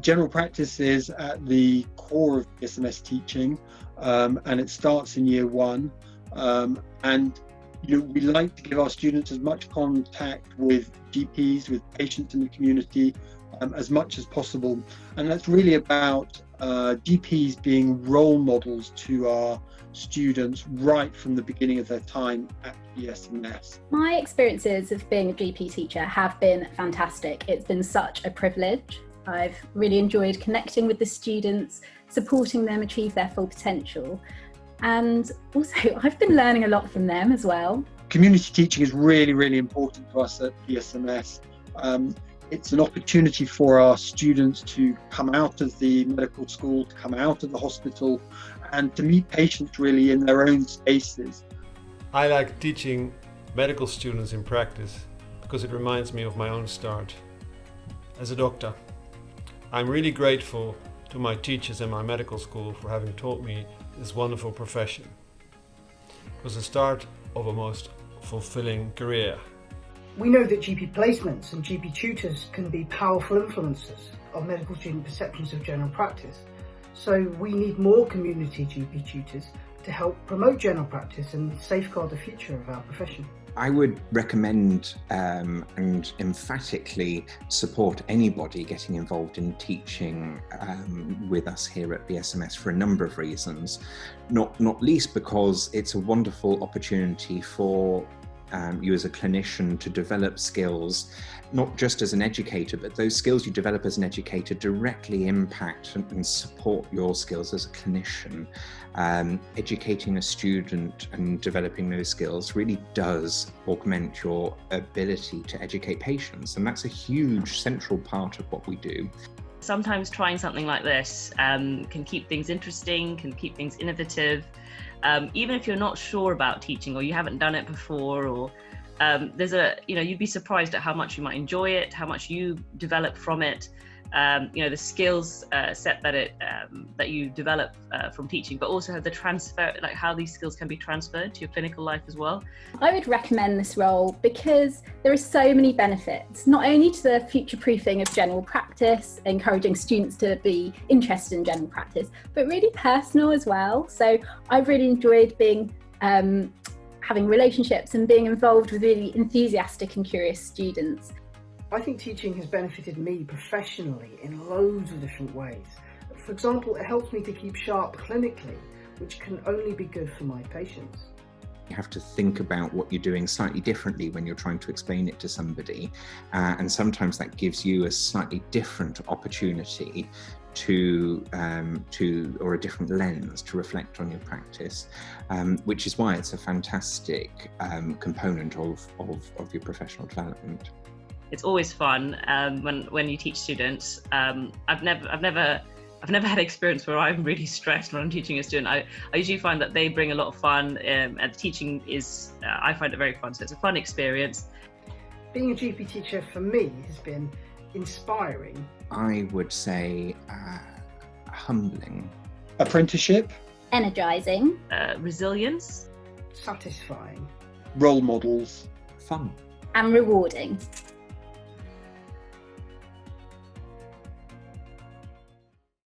General practice is at the core of BSMS teaching, and it starts in year one. And we like to give our students as much contact with GPs, with patients in the community, as much as possible. And that's really about GPs being role models to our students right from the beginning of their time at BSMS. My experiences of being a GP teacher have been fantastic. It's been such a privilege. I've really enjoyed connecting with the students, supporting them achieve their full potential. And also, I've been learning a lot from them as well. Community teaching is really, really important to us at BSMS. It's an opportunity for our students to come out of the medical school, to come out of the hospital, and to meet patients really in their own spaces. I like teaching medical students in practice because it reminds me of my own start as a doctor. I'm really grateful to my teachers in my medical school for having taught me this wonderful profession. It was the start of a most fulfilling career. We know that GP placements and GP tutors can be powerful influencers of medical student perceptions of general practice. So we need more community GP tutors to help promote general practice and safeguard the future of our profession. I would recommend and emphatically support anybody getting involved in teaching with us here at BSMS for a number of reasons, not least because it's a wonderful opportunity for you as a clinician to develop skills, not just as an educator, but those skills you develop as an educator directly impact and support your skills as a clinician. Educating a student and developing those skills really does augment your ability to educate patients, and that's a huge central part of what we do. Sometimes trying something like this can keep things interesting, can keep things innovative. Even if you're not sure about teaching or you haven't done it before, or you'd be surprised at how much you might enjoy it, how much you develop from it. The skills set that you develop from teaching, but also the transfer, like how these skills can be transferred to your clinical life as well. I would recommend this role because there are so many benefits, not only to the future proofing of general practice, encouraging students to be interested in general practice, but really personal as well. So I've really enjoyed being having relationships and being involved with really enthusiastic and curious students. I think teaching has benefited me professionally in loads of different ways. For example, it helps me to keep sharp clinically, which can only be good for my patients. You have to think about what you're doing slightly differently when you're trying to explain it to somebody, and sometimes that gives you a slightly different opportunity or a different lens to reflect on your practice, which is why it's a fantastic component of your professional development. It's always fun when you teach students. I've never had experience where I'm really stressed when I'm teaching a student. I usually find that they bring a lot of fun, and the teaching is, I find it very fun, so it's a fun experience. Being a GP teacher for me has been inspiring. I would say humbling. Apprenticeship. Energising. Resilience. Satisfying. Role models. Fun. And rewarding.